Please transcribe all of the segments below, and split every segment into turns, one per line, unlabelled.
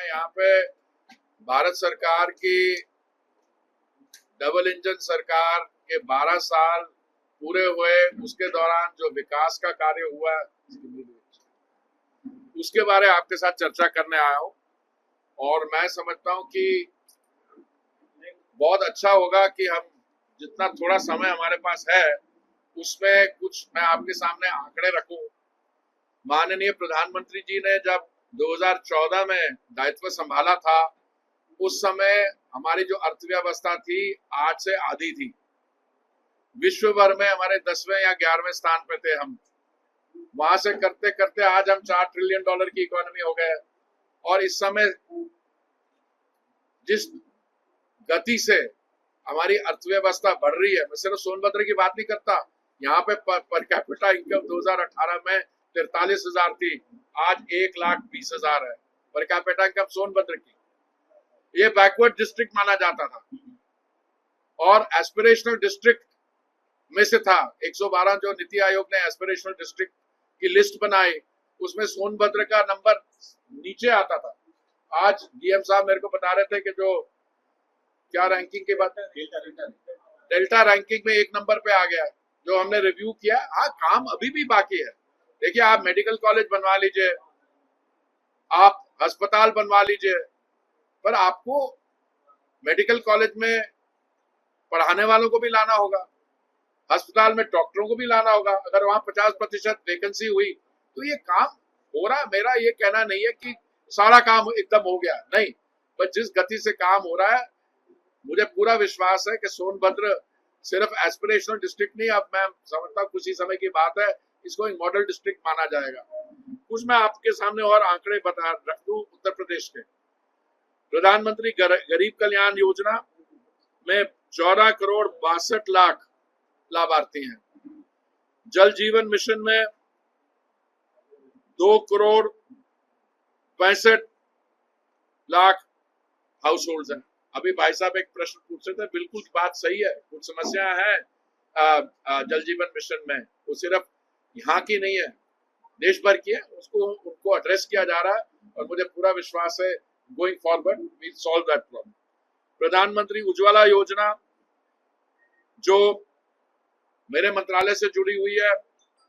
यहाँ पे भारत सरकार की डबल इंजन सरकार के 12 साल पूरे हुए, उसके दौरान जो विकास का कार्य हुआ उसके बारे आपके साथ चर्चा करने आया हूँ। और मैं समझता हूँ कि बहुत अच्छा होगा कि हम जितना थोड़ा समय हमारे पास है उसमें कुछ मैं आपके सामने आंकड़े रखूं। माननीय प्रधानमंत्री जी ने जब 2014 में दायित्व संभाला था, उस समय हमारी जो अर्थव्यवस्था थी आज से आधी थी। विश्व भर में हमारे 10वें या 11वें स्थान पे थे हम। वहां से करते करते आज हम $4 ट्रिलियन की इकोनॉमी हो गए। और इस समय जिस गति से हमारी अर्थव्यवस्था बढ़ रही है, मैं सिर्फ सोनभद्र की बात नहीं करता, यहाँ पे पर कैपिटा इनकम 2018 में 43,000 थी, आज 1,20,000 है पर कैपिटा इनकम सोनभद्र की। ये बैकवर्ड डिस्ट्रिक्ट माना जाता था और एस्पिरेशनल डिस्ट्रिक्ट में से था। 112 जो नीति आयोग ने एस्पिरेशनल डिस्ट्रिक्ट की लिस्ट बनाई, उसमें सोनभद्र का नंबर नीचे आता था। आज डीएम साहब मेरे को बता रहे थे कि जो क्या रैंकिंग की बात है, डेल्टा रैंकिंग में 1 नंबर पे आ गया, जो हमने रिव्यू किया। हाँ, काम अभी भी बाकी है। देखिए, आप मेडिकल कॉलेज बनवा लीजिए, आप अस्पताल बनवा लीजिए, पर आपको मेडिकल कॉलेज में पढ़ाने वालों को भी लाना होगा, अस्पताल में डॉक्टरों को भी लाना होगा। अगर वहां 50% वैकेंसी हुई तो ये काम हो रहा। मेरा ये कहना नहीं है कि सारा काम एकदम हो गया, नहीं, पर जिस गति से काम हो रहा है, मुझे पूरा विश्वास है कि सोनभद्र सिर्फ एस्पिरेशनल डिस्ट्रिक्ट नहीं, अब मैं समझता हूँ कुछ ही समय की बात है, इसको एक मॉडल डिस्ट्रिक्ट माना जाएगा। कुछ मैं आपके सामने और आंकड़े बता रख दूं। उत्तर प्रदेश के प्रधानमंत्री गरीब कल्याण योजना में 14 करोड़ 62 लाख लाभार्थी हैं। जल जीवन मिशन में 2 करोड़ 65 लाख हाउस होल्ड हैं। अभी भाई साहब एक प्रश्न पूछ रहे थे, बिल्कुल बात सही है, कुछ समस्या है जल जीवन मिशन में, वो सिर्फ यहाँ की नहीं है, देश भर की है, उनको एड्रेस किया जा रहा है और मुझे पूरा विश्वास है going forward we solve that problem. Pradhan Mantri Ujjwala योजना जो मेरे मंत्रालय से जुड़ी हुई है,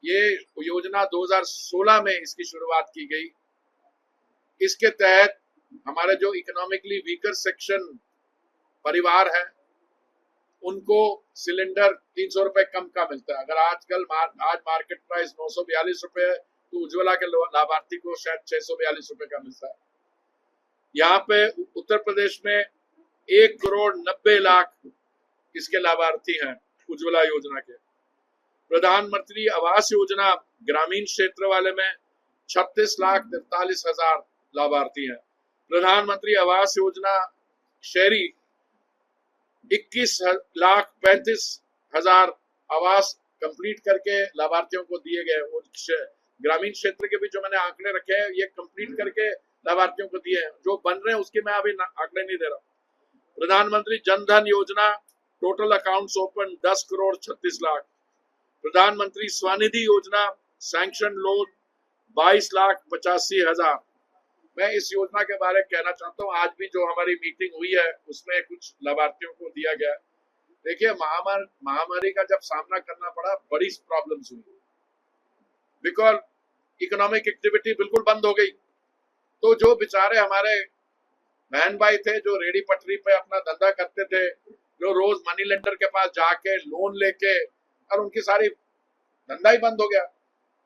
ये योजना 2016 में इसकी शुरुआत की गई। इसके तहत हमारे जो इकोनॉमिकली वीकर सेक्शन परिवार है, उनको सिलेंडर 300 रुपए कम का मिलता है। अगर आज मार्केट प्राइस 942 रुपए है, तो उज्ज्वला के लाभार्थी को शायद 642 रुपए का मिलता है। यहाँ पे उत्तर प्रदेश में 1 करोड़ 90 लाख इसके लाभार्थी हैं उज्ज्वला योजना के। प्रधानमंत्री आवास योजना ग्रामीण क्षेत्र वाले में 36,43,000 लाभार्थी हैं। प्रधानमंत्री आवास योजना शहरी 21,35,000 आवास कंप्लीट करके लाभार्थियों को दिए गए। ग्रामीण क्षेत्र के भी जो मैंने आंकड़े रखे हैं, ये कंप्लीट करके लाभार्थियों को दिए हैं। जो बन रहे हैं उसके मैं अभी आंकड़े नहीं दे रहा। प्रधानमंत्री जन धन योजना total accounts open 10 crore 36 lakh. प्रधानमंत्री स्वनिधि योजना सैंक्शन लोन 22,85,000। मैं इस योजना के बारे में कहना चाहता हूँ, आज भी जो हमारी मीटिंग हुई है उसमें कुछ लाभार्थियों को दिया गया। देखिए, महामारी का जब सामना करना पड़ा, बड़ी प्रॉब्लम्स हुई, बिकॉज इकोनॉमिक एक्टिविटी बिल्कुल बंद हो गई। तो जो बेचारे हमारे बहन भाई थे, जो रेडी पटरी पे अपना धंधा करते थे, जो रोज मनी लेंडर के पास जाके लोन लेके, और उनकी सारी धंधा ही बंद हो गया।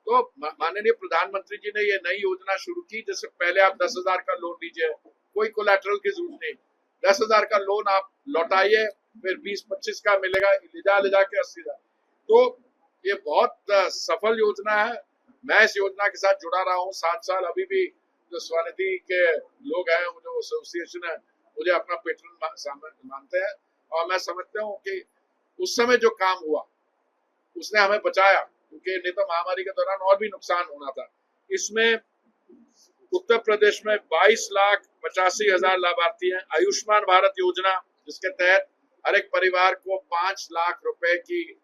तो माननीय प्रधानमंत्री जी ने ये नई योजना शुरू की, जिससे पहले आप 10,000 का लोन लीजिए, कोई कोलैटरल की जरूरत नहीं, 10,000 का लोन आप लौटाइए, फिर 20-25 का मिलेगा, ले जा के 80,000। तो ये बहुत सफल योजना है। मैं इस योजना के साथ जुड़ा रहा हूँ 7 साल। अभी भी जो स्वनिधि के लोग हैं, जो एसोसिएशन है, मुझे अपना पेट्रन मानते हैं और मैं समझता हूँ कि उस समय जो काम हुआ उसने हमें बचाया, क्योंकि नहीं तो महामारी के दौरान और भी नुकसान होना था। इसमें उत्तर प्रदेश में 22,85,000 लाभार्थी हैं। आयुष्मान भारत योजना, जिसके तहत हर एक परिवार को 5 लाख रुपए की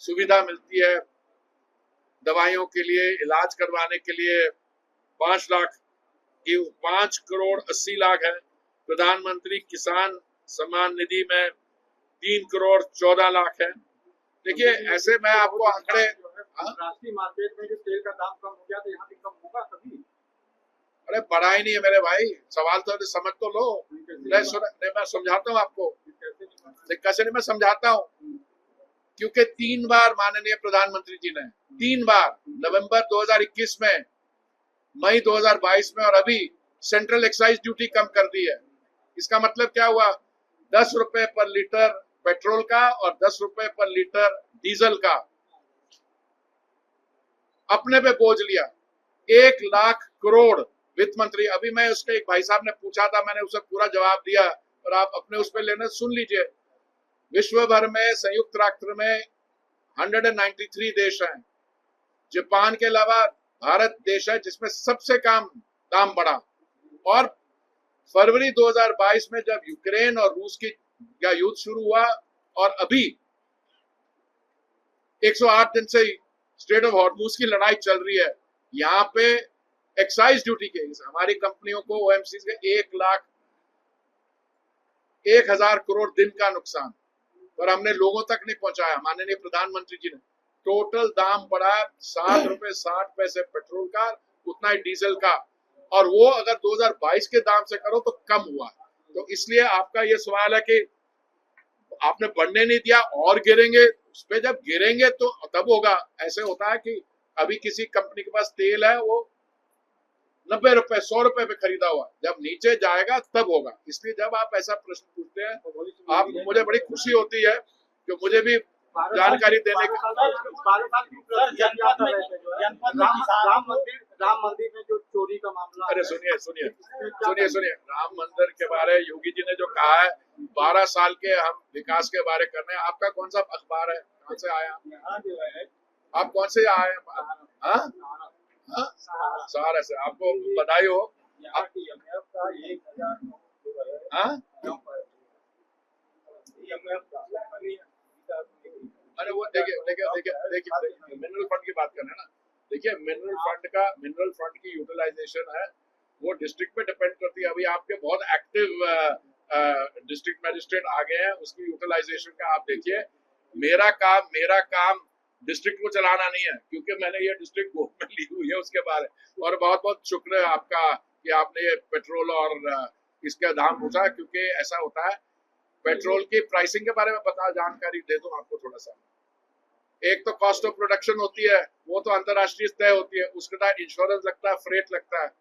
सुविधा मिलती है, दवाइयों के लिए, इलाज करवाने के लिए 5 लाख 5 करोड़ 80 लाख है। प्रधानमंत्री किसान सम्मान निधि में 3 करोड़ 14 लाख है। देखिए ऐसे मैं आपको आंकड़े,
राष्ट्रीय मार्केट में जो तेल का दाम कम हो गया तो यहाँ भी कम होगा कभी?
अरे बढ़ा ही नहीं है मेरे भाई, सवाल तो समझ तो लो। मैं समझाता हूँ आपको, कैसे नहीं मैं समझाता हूँ। क्योंकि 3 बार माननीय प्रधानमंत्री जी ने 3 बार नवंबर 2021 में, मई 2022 में और अभी सेंट्रल एक्साइज ड्यूटी कम कर दी है। इसका मतलब क्या हुआ, 10 रुपए पर लीटर पेट्रोल का और 10 रुपए पर लीटर डीजल का अपने पे बोझ लिया। 1 लाख करोड़ वित्त मंत्री, अभी मैं उसके एक भाई साहब ने पूछा था, मैंने उसे पूरा जवाब दिया और आप अपने उस पे लेना सुन लीजिए। विश्व भर में संयुक्त राष्ट्र में 193 देश हैं। जापान के अलावा भारत देश है जिसमें सबसे कम दाम बढ़ा। और फरवरी 2022 में जब यूक्रेन और रूस की का युद्ध शुरू हुआ और अभी 108 दिन से स्ट्रेट ऑफ हॉर्मुज की लड़ाई चल रही है, यहाँ पे एक्साइज ड्यूटी के हमारी कंपनियों को ओएमसी के 1,01,000 करोड़ दिन का नुकसान, पर हमने लोगों तक नहीं पहुंचाया। माननीय प्रधानमंत्री जी ने टोटल दाम बढ़ाया 7 रुपए 60 पैसे पेट्रोल का, उतना ही डीजल का, और वो अगर 2022 के दाम से करो तो कम हुआ। तो इसलिए आपका ये सवाल है कि आपने बढ़ने नहीं दिया और गिरेंगे, उस पे जब गिरेंगे तो तब होगा। ऐसे होता है कि अभी किसी कंपनी के पास तेल है, वो 90 रुपए 100 रुपए पे खरीदा हुआ, जब नीचे जाएगा तब होगा। इसलिए जब आप ऐसा प्रश्न पूछते हैं आप, मुझे बड़ी खुशी होती है कि मुझे भी जानकारी देने का।
राम मंदिर में जो चोरी का मामला,
अरे सुनिए, राम मंदिर के बारे योगी जी ने जो कहा है, 12 साल के हम विकास के बारे कर रहे हैं। आपका कौन सा अखबार है, कहाँ से आया आप, कौन से आए? सहारा से, आपको बधाई हो। अरे वो देखिए मिनरल फंड की बात कर रहे हैं ना। देखिए मिनरल फंड की यूटिलाइजेशन है वो डिस्ट्रिक्ट पे डिपेंड करती है। अभी आपके बहुत एक्टिव डिस्ट्रिक्ट मैजिस्ट्रेट आ गए हैं, उसकी यूटिलाइजेशन का आप देखिए। मेरा काम डिस्ट्रिक्ट को चलाना नहीं है, क्योंकि मैंने ये डिस्ट्रिक्ट गोद में ली हुई है उसके बारे। और बहुत बहुत शुक्र है आपका कि आपने ये पेट्रोल और इसका दाम पूछा, क्योंकि ऐसा होता है पेट्रोल की प्राइसिंग के बारे में जानकारी दे दूं आपको थोड़ा सा। एक तो कॉस्ट ऑफ प्रोडक्शन होती है, वो तो अंतरराष्ट्रीय तय होती है, उसके बाद इंश्योरेंस लगता है, फ्रेट लगता है,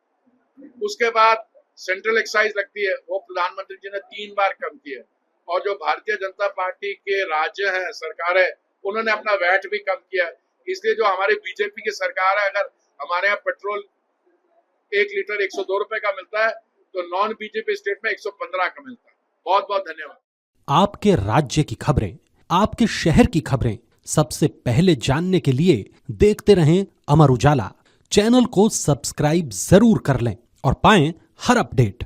उसके बाद सेंट्रल एक्साइज लगती है, वो प्रधानमंत्री जी ने 3 बार कम की है। और जो भारतीय जनता पार्टी के राज्य हैं, सरकार है, उन्होंने अपना वैट भी कम किया है। इसलिए जो हमारी बीजेपी की सरकार है, अगर हमारे यहाँ पेट्रोल 1 लीटर 102 रुपए का मिलता है तो नॉन बीजेपी स्टेट में 115 का मिलता है। बहुत बहुत धन्यवाद।
आपके राज्य की खबरें, आपके शहर की खबरें सबसे पहले जानने के लिए देखते रहें अमर उजाला। चैनल को सब्सक्राइब जरूर कर लें और पाएं हर अपडेट।